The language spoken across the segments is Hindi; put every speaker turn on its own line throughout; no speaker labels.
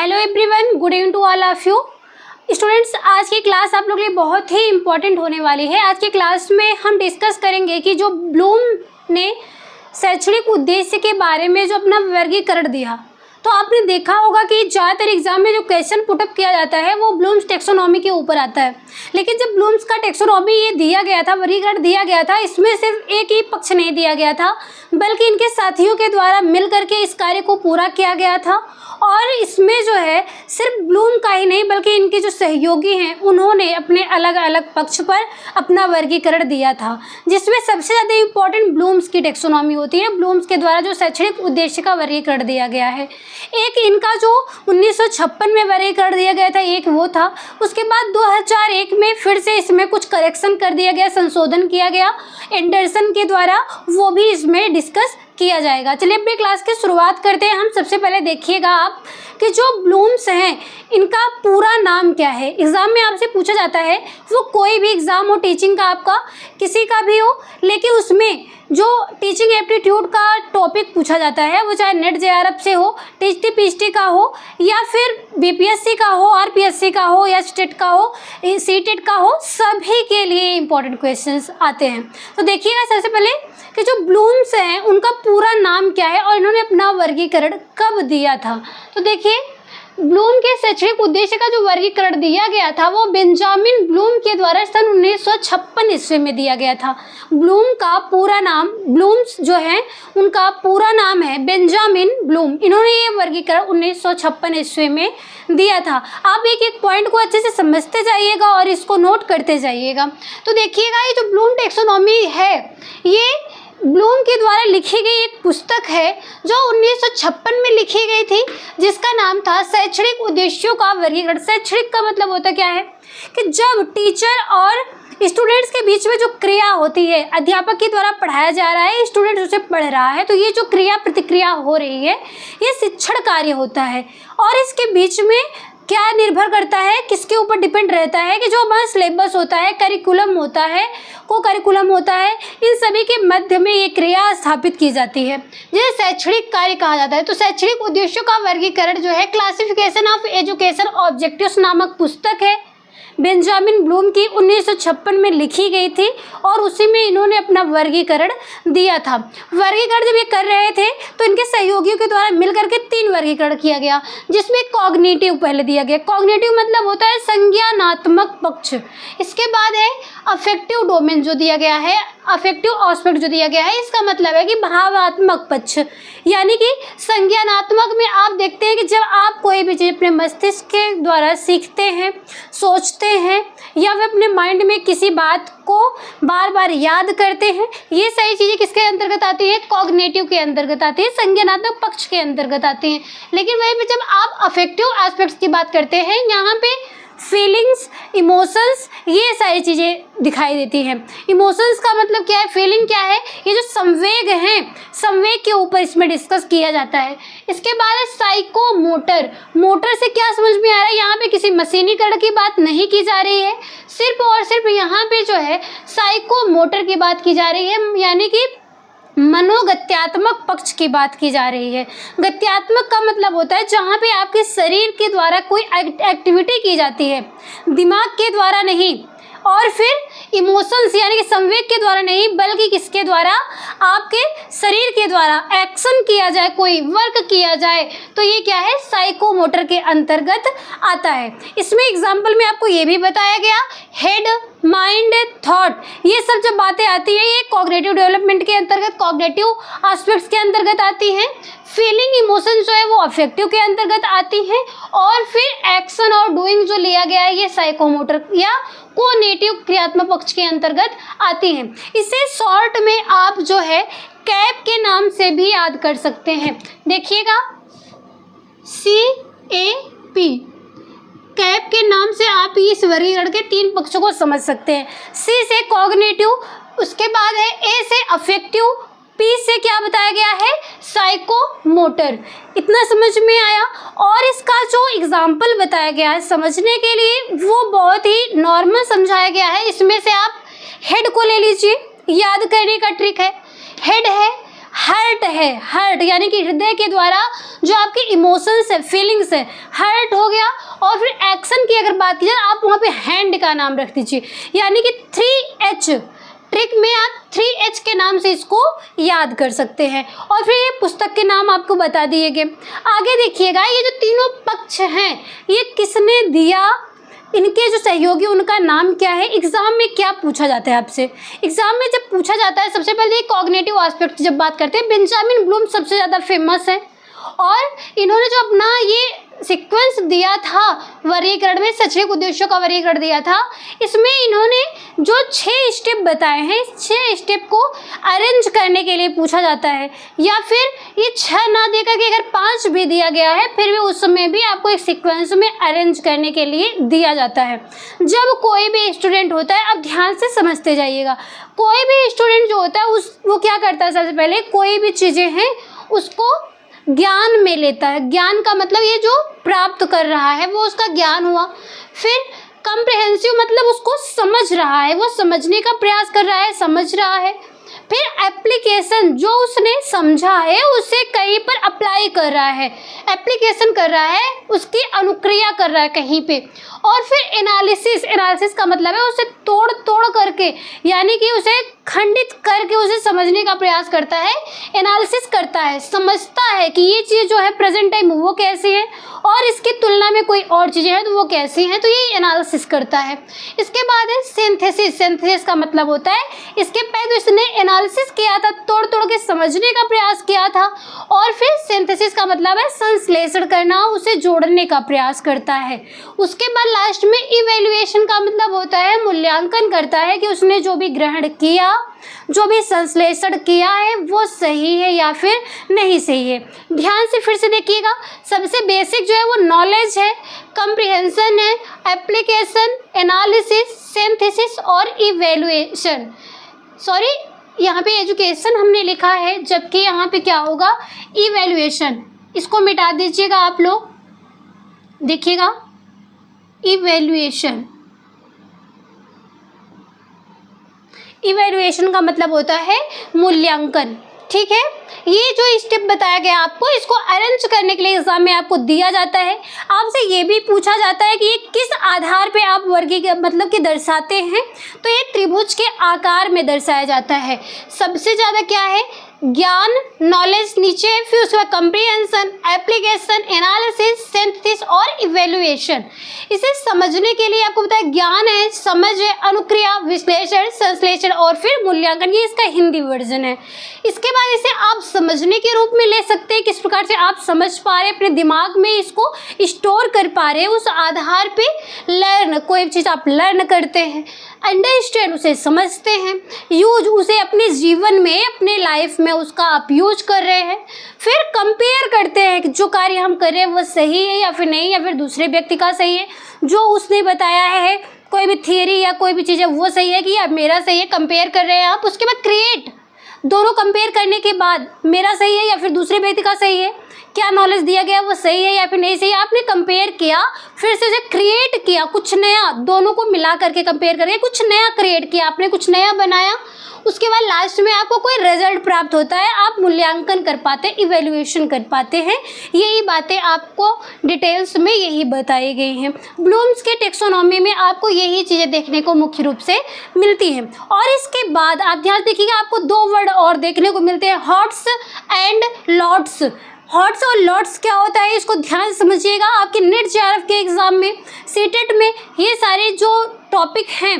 Hello everyone, good evening to all of you students. आज की क्लास आप लोग के लिए बहुत ही इंपॉर्टेंट होने वाली है। आज की क्लास में हम डिस्कस करेंगे कि जो ब्लूम ने शैक्षणिक उद्देश्य के बारे में जो अपना वर्गीकरण दिया, तो आपने देखा होगा कि ज़्यादातर एग्जाम में जो क्वेश्चन पुटअप किया जाता है वो ब्लूम्स टेक्सोनॉमी के ऊपर आता है। लेकिन जब ब्लूम्स का टेक्सोनॉमी ये दिया गया था, वर्गीकरण दिया गया था, इसमें सिर्फ एक ही पक्ष नहीं दिया गया था, बल्कि इनके साथियों के द्वारा मिल करके इस कार्य को पूरा किया गया था। और इसमें जो है सिर्फ ब्लूम का ही नहीं बल्कि इनके जो सहयोगी हैं उन्होंने अपने अलग अलग पक्ष पर अपना वर्गीकरण दिया था, जिसमें सबसे ज़्यादा इम्पोर्टेंट ब्लूम्स की टेक्सोनॉमी होती है। ब्लूम्स के द्वारा जो शैक्षणिक उद्देश्य का वर्गीकरण दिया गया है, एक इनका जो 1956 में वर्गीकरण दिया गया था, एक वो था। उसके बाद 2001 में फिर से इसमें कुछ करेक्शन कर दिया गया, संशोधन किया गया एंडरसन के द्वारा, वो भी इसमें डिस्कस किया जाएगा। चलिए अपनी क्लास की शुरुआत करते हैं। हम सबसे पहले देखिएगा आप कि जो ब्लूम्स हैं इनका पूरा नाम क्या है। एग्ज़ाम में आपसे पूछा जाता है, वो कोई भी एग्ज़ाम हो, टीचिंग का आपका किसी का भी हो, लेकिन उसमें जो टीचिंग एप्टीट्यूड का टॉपिक पूछा जाता है वो चाहे नेट जेआरएफ से हो, टीटी पीएचडी का हो, या फिर बीपीएससी का हो, आरपीएससी का हो, या स्टेट का हो, सीटेट का हो, सभी के लिए इंपॉर्टेंट क्वेश्चंस आते हैं। तो देखिएगा सबसे पहले कि जो ब्लूम्स हैं उनका पूरा नाम क्या है और इन्होंने अपना वर्गीकरण कब दिया था। तो देखिए, ब्लूम के शैक्षणिक उद्देश्य का जो वर्गीकरण दिया गया था वो बेंजामिन ब्लूम के द्वारा सन 1956 ईस्वी में दिया गया था। ब्लूम का पूरा नाम, ब्लूम्स जो है उनका पूरा नाम है बेंजामिन ब्लूम। इन्होंने ये वर्गीकरण 1956 ईस्वी में दिया था। आप एक एक पॉइंट को अच्छे से समझते जाइएगा और इसको नोट करते जाइएगा। तो देखिएगा, ये जो ब्लूम टेक्सोनॉमी है ये ब्लूम के द्वारा लिखी गई एक पुस्तक है जो 1956 में लिखी गई थी, जिसका नाम था शैक्षणिक उद्देश्यों का वर्गीकरण। शैक्षणिक का मतलब होता क्या है कि जब टीचर और स्टूडेंट्स के बीच में जो क्रिया होती है, अध्यापक के द्वारा पढ़ाया जा रहा है, स्टूडेंट उसे पढ़ रहा है, तो ये जो क्रिया प्रतिक्रिया हो रही है ये शिक्षण कार्य होता है। और इसके बीच में क्या निर्भर करता है, किसके ऊपर डिपेंड रहता है कि जो हमारा सिलेबस होता है, करिकुलम होता है, को करिकुलम होता है, इन सभी के मध्य में ये क्रिया स्थापित की जाती है, जिसे शैक्षणिक कार्य कहा जाता है। तो शैक्षणिक उद्देश्यों का वर्गीकरण जो है क्लासिफिकेशन ऑफ एजुकेशन ऑब्जेक्टिव्स नामक पुस्तक है, बेंजामिन ब्लूम की 1956 में लिखी गई थी और उसी में इन्होंने अपना वर्गीकरण दिया था। वर्गीकरण जब ये कर रहे थे तो इनके सहयोगियों के द्वारा मिलकर के 3 वर्गीकरण किया गया, जिसमें कॉग्निटिव पहले दिया गया। कॉग्निटिव मतलब होता है संज्ञानात्मक पक्ष। इसके बाद है अफेक्टिव डोमेन जो दिया गया है, अफेक्टिव एस्पेक्ट जो दिया गया है, इसका मतलब है कि भावात्मक पक्ष। यानी कि संज्ञानात्मक में आप देखते हैं कि जब आप कोई भी चीज़ अपने मस्तिष्क के द्वारा सीखते हैं, सोचते हैं, या वे अपने माइंड में किसी बात को बार बार याद करते हैं, ये सारी चीज़ें किसके अंतर्गत आती हैं? कॉग्निटिव के अंतर्गत आती है, संज्ञानात्मक पक्ष के अंतर्गत आती हैं। लेकिन वहीं पे जब आप अफेक्टिव एस्पेक्ट्स की बात करते हैं, यहाँ पे फीलिंग्स, इमोशंस, ये सारी चीज़ें दिखाई देती हैं। इमोशंस का मतलब क्या है, फीलिंग क्या है, ये जो संवेग हैं, संवेग के ऊपर इसमें डिस्कस किया जाता है। इसके बाद है साइकोमोटर। मोटर से क्या समझ में आ रहा है, यहाँ पे किसी मशीनीकरण की बात नहीं की जा रही है, सिर्फ और सिर्फ यहाँ पे जो है साइकोमोटर की बात की जा रही है, यानी कि मनोगत्यात्मक पक्ष की बात की जा रही है। गत्यात्मक का मतलब होता है जहाँ पे आपके शरीर के द्वारा कोई एक्टिविटी की जाती है, दिमाग के द्वारा नहीं, और फिर इमोशंस यानी कि संवेग के द्वारा नहीं, बल्कि किसके द्वारा, आपके शरीर के द्वारा एक्शन किया जाए, कोई वर्क किया जाए, तो ये क्या है, साइकोमोटर के अंतर्गत आता है। इसमें एग्जाम्पल में आपको ये भी बताया गया, हेड, माइंड, थॉट, ये सब जब बातें आती है ये कॉग्निटिव डेवलपमेंट के अंतर्गत, कॉग्निटिव एस्पेक्ट्स के अंतर्गत आती हैं। फीलिंग, इमोशन जो है वो अफेक्टिव के अंतर्गत आती हैं, और फिर एक्शन और डूइंग जो लिया गया है ये साइकोमोटर या कोग्निटिव क्रियात्मक पक्ष के अंतर्गत आती हैं। इसे शॉर्ट में आप जो है कैप के नाम से भी याद कर सकते हैं। देखिएगा, CAP, कैप के नाम से आप इस वर्गीकरण के 3 पक्षों को समझ सकते हैं। C से कॉग्निटिव, उसके बाद है A से अफेक्टिव, P से क्या बताया गया है, साइकोमोटर। इतना समझ में आया। और इसका जो एग्जाम्पल बताया गया है समझने के लिए वो बहुत ही नॉर्मल समझाया गया है। इसमें से आप हेड को ले लीजिए, याद करने का ट्रिक है। हेड है हर्ट है, हर्ट यानी कि हृदय के द्वारा जो आपके इमोशंस है, फीलिंग्स है, हर्ट हो गया। और फिर एक्शन की अगर बात की जाए, आप वहाँ पे हैंड का नाम रख दीजिए, यानी कि 3H ट्रिक में आप 3H के नाम से इसको याद कर सकते हैं। और फिर ये पुस्तक के नाम आपको बता दिए गए। आगे देखिएगा, ये जो तीनों पक्ष हैं ये किसने दिया, इनके जो सहयोगी उनका नाम क्या है, एग्जाम में क्या पूछा जाता है आपसे। एग्जाम में जब पूछा जाता है, सबसे पहले कॉग्निटिव एस्पेक्ट जब बात करते हैं, बेंजामिन ब्लूम सबसे ज़्यादा फेमस है और इन्होंने जो अपना ये सीक्वेंस दिया था वर्गीकरण में, शैक्षणिक उद्देश्यों का वर्गीकरण दिया था, इसमें इन्होंने जो 6 स्टेप बताए हैं, इस 6 स्टेप को अरेंज करने के लिए पूछा जाता है। या फिर ये 6 ना देकर के अगर 5 भी दिया गया है, फिर भी उस समय भी आपको एक सीक्वेंस में अरेंज करने के लिए दिया जाता है। जब कोई भी स्टूडेंट होता है, अब ध्यान से समझते जाइएगा, कोई भी स्टूडेंट जो होता है वो क्या करता है, सबसे पहले कोई भी चीज़ें हैं उसको ज्ञान में लेता है। ज्ञान का मतलब ये जो प्राप्त कर रहा है वो उसका ज्ञान हुआ। फिर कम्प्रिहेंसिव मतलब उसको समझ रहा है, वो समझने का प्रयास कर रहा है, समझ रहा है। फिर एप्लीकेशन, जो उसने समझा है उसे कहीं पर अप्लाई कर रहा है, एप्लीकेशन कर रहा है, उसकी अनुक्रिया कर रहा है कहीं पे। और फिर एनालिसिस, एनालिसिस का मतलब है उसे तोड़ तोड़ करके, यानी कि उसे खंडित करके उसे समझने का प्रयास करता है, एनालिसिस करता है, समझता है कि ये चीज़ जो है प्रेजेंट टाइम वो कैसी है और इसकी तुलना में कोई और चीज़ें हैं तो वो कैसी हैं, तो ये एनालिसिस करता है। इसके बाद है सिंथेसिस। सिंथेसिस का मतलब होता है इसके पहले इसने एनालिसिस किया था, तोड़ तोड़ के समझने का प्रयास किया था, और फिर सिंथेसिस का मतलब है संश्लेषण करना, उसे जोड़ने का प्रयास करता है। उसके बाद लास्ट में इवैल्यूएशन का मतलब होता है मूल्यांकन करता है कि उसने जो भी ग्रहण किया, जो भी संश्लेषण किया है वो सही है या फिर नहीं सही है। ध्यान से फिर से देखिएगा, सबसे बेसिक जो है वो नॉलेज है, कम्प्रिहेंशन है, एप्लीकेशन, एनालिसिस, सिंथेसिस और इवैल्यूएशन। सॉरी, यहाँ पे एजुकेशन हमने लिखा है, जबकि यहाँ पे क्या होगा, इवैल्यूएशन। इसको मिटा दीजिएगा आप लोग, देखिएगा इवैल्यूएशन। इवैल्यूएशन का मतलब होता है मूल्यांकन। ठीक है, ये जो स्टेप बताया गया आपको, इसको अरेंज करने के लिए एग्जाम में आपको दिया जाता है। आपसे ये भी पूछा जाता है कि ये किस आधार पे आप मतलब कि दर्शाते हैं, तो ये त्रिभुज के आकार में दर्शाया जाता है। सबसे ज़्यादा क्या है, ज्ञान, नॉलेज नीचे, फिर उसके बाद कंप्रीहेंशन, एप्लीकेशन, एनालिसिस, सिंथेसिस और इवैल्यूएशन। इसे समझने के लिए आपको बताया ज्ञान है, समझ है, अनुक्रिया, विश्लेषण, संश्लेषण और फिर मूल्यांकन, ये इसका हिंदी वर्जन है। इसके बाद इसे आप समझने के रूप में ले सकते हैं, किस प्रकार से आप समझ पा रहे, अपने दिमाग में इसको स्टोर कर पा रहे, उस आधार पे लर्न, कोई चीज़ आप लर्न करते हैं, अंडरस्टैंड उसे समझते हैं, यूज उसे अपने जीवन में, अपने लाइफ में उसका आप यूज कर रहे हैं। फिर कंपेयर करते हैं कि जो कार्य हम कर रहे हैं वो सही है या फिर नहीं, या फिर दूसरे व्यक्ति का सही है, जो उसने बताया है कोई भी थियरी या कोई भी चीज़ है वो सही है कि या मेरा सही है, कंपेयर कर रहे हैं आप। उसके बाद क्रिएट, दोनों कंपेयर करने के बाद मेरा सही है या फिर दूसरे व्यक्ति का सही है, क्या नॉलेज दिया गया वो सही है या फिर नहीं सही है, आपने कंपेयर किया, फिर से उसे क्रिएट किया, कुछ नया, दोनों को मिला करके कंपेयर करके कुछ नया क्रिएट किया, आपने कुछ नया बनाया। उसके बाद लास्ट में आपको कोई रिजल्ट प्राप्त होता है, आप मूल्यांकन कर पाते हैं, इवैल्यूएशन कर पाते हैं। यही बातें आपको डिटेल्स में यही बताई गई हैं। ब्लूम्स के टेक्सोनॉमी में आपको यही चीज़ें देखने को मुख्य रूप से मिलती हैं। और इसके बाद आप ध्यान देखिएगा, आपको 2 वर्ड और देखने को मिलते हैं, हॉट्स एंड लॉट्स। हॉट्स और लॉट्स क्या होता है, इसको ध्यान समझिएगा। आपके नेट जेआरएफ के एग्जाम में, सीटेट में ये सारे जो टॉपिक हैं,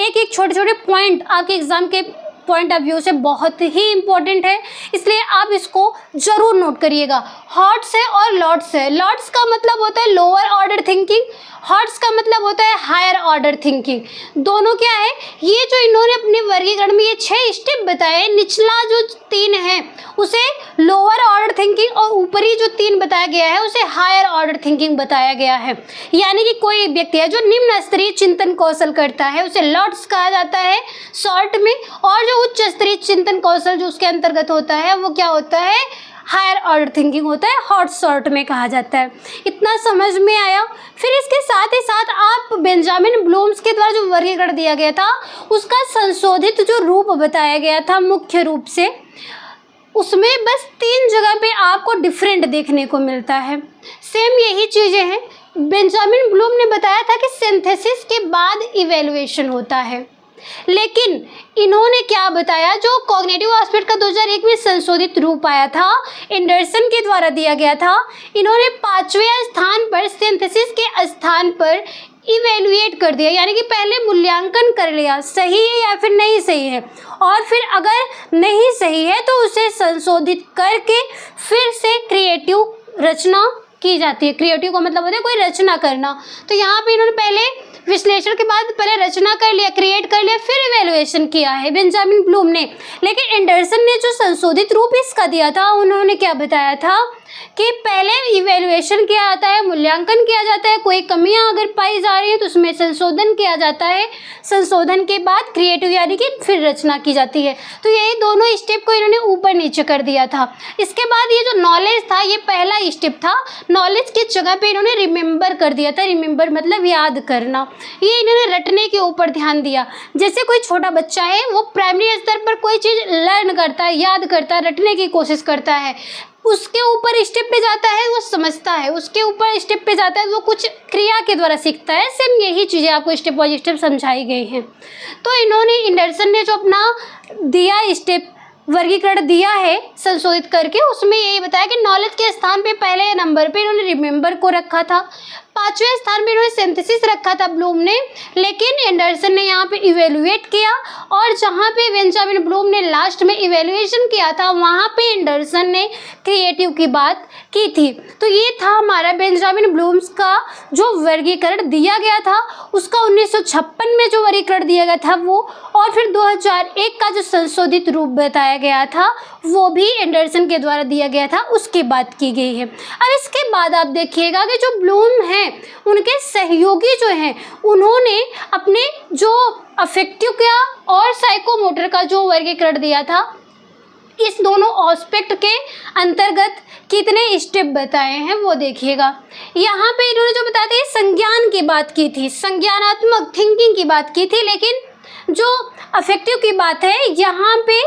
एक एक छोटे छोटे पॉइंट आपके एग्जाम के पॉइंट ऑफ व्यू से बहुत ही इंपॉर्टेंट है, इसलिए आप इसको जरूर नोट करिएगा। हॉट्स है और लॉट्स है। लॉट्स का मतलब होता है लोअर ऑर्डर थिंकिंग, हॉट्स का मतलब होता है हायर ऑर्डर थिंकिंग। दोनों क्या है, ये जो इन्होंने अपने वर्गीकरण में ये 6 स्टेप बताए, निचला जो 3 है उसे लोअर ऑर्डर थिंकिंग और ऊपरी जो 3 बताया गया है उसे हायर ऑर्डर थिंकिंग बताया गया है। यानी कि कोई व्यक्ति है जो निम्न स्तरीय चिंतन कौशल करता है उसे लॉट्स कहा जाता है शॉर्ट में, और जो उच्च स्तरीय चिंतन कौशल जो उसके अंतर्गत होता है वो क्या होता है, हायर ऑर्डर थिंकिंग होता है, हॉट शॉर्ट में कहा जाता है। इतना समझ में आया। फिर इसके साथ ही साथ आप बेंजामिन ब्लूम्स के द्वारा जो वर्गीकरण दिया गया था उसका संशोधित जो रूप बताया गया था, मुख्य रूप से उसमें बस 3 जगह पे आपको डिफरेंट देखने को मिलता है। सेम यही चीज़ें हैं। बेंजामिन ब्लूम ने बताया था कि सिंथेसिस के बाद इवैल्यूएशन होता है, लेकिन इन्होंने क्या बताया, जो कॉग्निटिव एस्पेक्ट का 2001 में संशोधित रूप आया था, एंडरसन के द्वारा दिया गया था, इन्होंने 5वें स्थान पर सिंथेसिस के स्थान पर इवेल्युएट कर दिया, यानी कि पहले मूल्यांकन कर लिया सही है या फिर नहीं सही है, और फिर अगर नहीं सही है तो उसे संशोधित करके फिर से क्रिएटिव रचना की जाती है। क्रिएटिव का मतलब होता है कोई रचना करना। तो यहाँ पे इन्होंने पहले विश्लेषण के बाद पहले रचना कर लिया, क्रिएट कर लिया, फिर इवेल्युएशन किया है बेंजामिन ब्लूम ने। लेकिन एंडरसन ने जो संशोधित रूप इसका दिया था, उन्होंने क्या बताया था कि पहले इवेल्युएशन किया जाता है, मूल्यांकन किया जाता है, कोई कमियां अगर पाई जा रही है तो उसमें संशोधन किया जाता है, संशोधन के बाद क्रिएटिव यानी कि फिर रचना की जाती है। तो यही दोनों स्टेप को इन्होंने ऊपर नीचे कर दिया था। इसके बाद ये जो नॉलेज था, ये पहला स्टेप था। नॉलेज की जगह पे इन्होंने रिमेंबर कर दिया था। रिमेंबर मतलब याद करना। ये इन्होंने रटने के ऊपर ध्यान दिया। जैसे कोई छोटा बच्चा है, वो प्राइमरी स्तर पर कोई चीज़ लर्न करता है, याद करता है, रटने की कोशिश करता है, उसके ऊपर स्टेप पे जाता है वो समझता है, उसके ऊपर स्टेप पे जाता है वो कुछ क्रिया के द्वारा सीखता है। सेम यही चीज़ें आपको स्टेप बाय स्टेप समझाई गई हैं। तो इन्होंने एंडरसन ने जो अपना दिया स्टेप वर्गीकरण दिया है संशोधित करके, उसमें यही बताया कि नॉलेज के स्थान पे पहले नंबर पे इन्होंने रिमेंबर को रखा था, 5वें स्थान पे इन्होंने सिंथेसिस रखा था ब्लूम ने, लेकिन एंडरसन ने यहाँ पे इवेल्युएट किया, और जहाँ पे बेंजामिन ब्लूम ने लास्ट में इवेल्युएशन किया था, वहाँ पे एंडरसन ने क्रिएटिव की बात की थी। तो ये था हमारा बेंजामिन ब्लूम्स का जो वर्गीकरण दिया गया था, उसका 1956 में जो वर्गीकरण दिया गया था वो, और फिर 2001 का जो संशोधित रूप बताया गया था वो भी एंडरसन के द्वारा दिया गया था, उसकी बात की गई है। अब इसके बाद आप देखिएगा कि जो ब्लूम हैं उनके सहयोगी जो हैं, उन्होंने अपने जो अफेक्टिव का और साइकोमोटर का जो वर्गीकरण दिया था, इस दोनों एस्पेक्ट के अंतर्गत कितने स्टेप बताए हैं वो देखिएगा। यहाँ पे इन्होंने जो बताया था संज्ञान की बात की थी, संज्ञानात्मक थिंकिंग की बात की थी, लेकिन जो अफेक्टिव की बात है यहाँ पे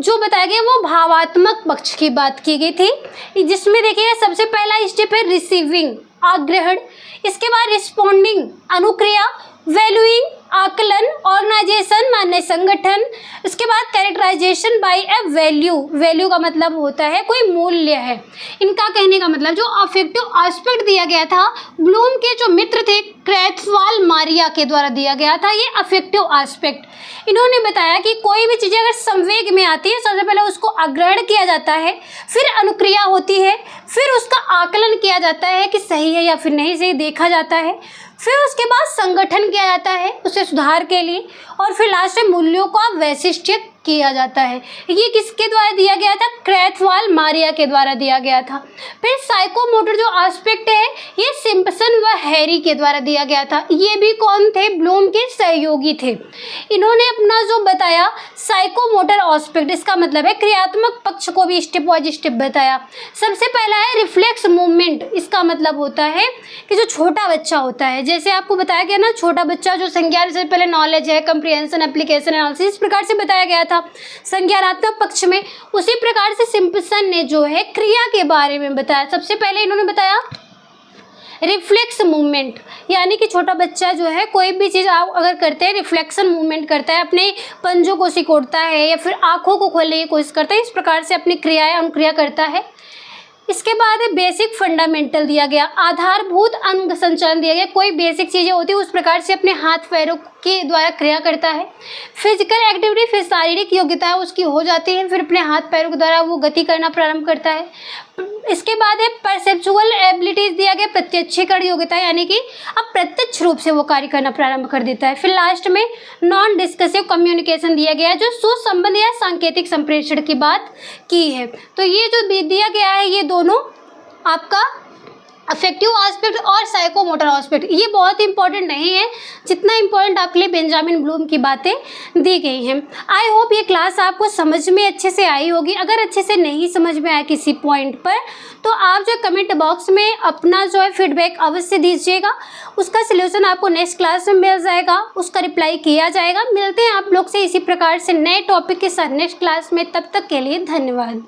जो बताया गया वो भावात्मक पक्ष की बात की गई थी, जिसमें देखिएगा सबसे पहला स्टेप है रिसीविंग आग्रहण, इसके बाद रिस्पॉन्डिंग अनुक्रिया, वैल्यूइंग आकलन, ऑर्गेनाइजेशन माने संगठन, इसके बाद कैरेक्टराइजेशन बाय ए वैल्यू, वैल्यू का मतलब होता है कोई मूल्य है। इनका कहने का मतलब जो अफेक्टिव एस्पेक्ट दिया गया था ब्लूम के जो मित्र थे क्रैथवाल मारिया के द्वारा दिया गया था, ये अफेक्टिव एस्पेक्ट। इन्होंने बताया कि कोई भी चीज़ें अगर संवेग में आती है, सबसे पहले उसको आग्रहण किया जाता है, फिर अनुक्रिया होती है, फिर उसका आकलन किया जाता है कि सही है या फिर नहीं सही देखा जाता है, फिर उसके बाद संगठन किया जाता है उसे सुधार के लिए, और फिर लास्ट में मूल्यों का वैशिष्ट्य किया जाता है। ये किसके द्वारा दिया गया था? क्रैथवाल मारिया के द्वारा दिया गया था। फिर साइकोमोटर जो एस्पेक्ट है ये सिम्पसन व हैरी के द्वारा दिया गया था। ये भी कौन थे? ब्लूम के सहयोगी थे। इन्होंने अपना जो बताया साइकोमोटर एस्पेक्ट, इसका मतलब है क्रियात्मक पक्ष को भी स्टेप बाय स्टेप बताया। सबसे पहला है रिफ्लेक्स मूवमेंट, इसका मतलब होता है कि जो छोटा बच्चा होता है, जैसे आपको बताया गया ना, छोटा बच्चा जो संज्ञान से पहले नॉलेज है, कंप्रिहेंशन, एप्लीकेशन, एनालिसिस, इस प्रकार से बताया गया था संज्ञानात्मक पक्ष में। उसी प्रकार से सिम्पसन ने जो है क्रिया के बारे में बताया। सबसे पहले इन्होंने बताया रिफ्लेक्स मूवमेंट, यानी कि छोटा बच्चा जो है कोई भी चीज़ आप अगर करते हैं, रिफ्लेक्शन मूवमेंट करता है, अपने पंजों को सिकोड़ता है या फिर आँखों को खोलने की कोशिश करता है, इस प्रकार से अपनी क्रियाएं अनुक्रिया करता है। इसके बाद बेसिक फंडामेंटल दिया गया, आधारभूत अंग संचालन दिया गया, कोई बेसिक चीज़ें होती है उस प्रकार से अपने हाथ पैरों के द्वारा क्रिया करता है। फिजिकल एक्टिविटी, फिर शारीरिक योग्यता उसकी हो जाती है, फिर अपने हाथ पैरों के द्वारा वो गति करना प्रारंभ करता है। इसके बाद है परसेप्चुअल एबिलिटीज दिया गया, प्रत्यक्षीकरण योग्यता, यानी कि अब प्रत्यक्ष रूप से वो कार्य करना प्रारंभ कर देता है। फिर लास्ट में नॉन डिस्कसिव कम्युनिकेशन दिया गया, जो सुसंबंध या सांकेतिक संप्रेषण की बात की है। तो ये जो दिया गया है ये दोनों आपका अफेक्टिव एस्पेक्ट और साइकोमोटर एस्पेक्ट, ये बहुत इंपॉर्टेंट नहीं है जितना इंपॉर्टेंट आपके लिए बेंजामिन ब्लूम की बातें दी गई हैं। आई होप ये क्लास आपको समझ में अच्छे से आई होगी। अगर अच्छे से नहीं समझ में आया किसी पॉइंट पर तो आप जो कमेंट बॉक्स में अपना जो है फीडबैक अवश्य दीजिएगा, उसका सलूशन आपको नेक्स्ट क्लास में मिल जाएगा, उसका रिप्लाई किया जाएगा। मिलते हैं आप लोग से इसी प्रकार से नए टॉपिक के साथ नेक्स्ट क्लास में, तब तक के लिए धन्यवाद।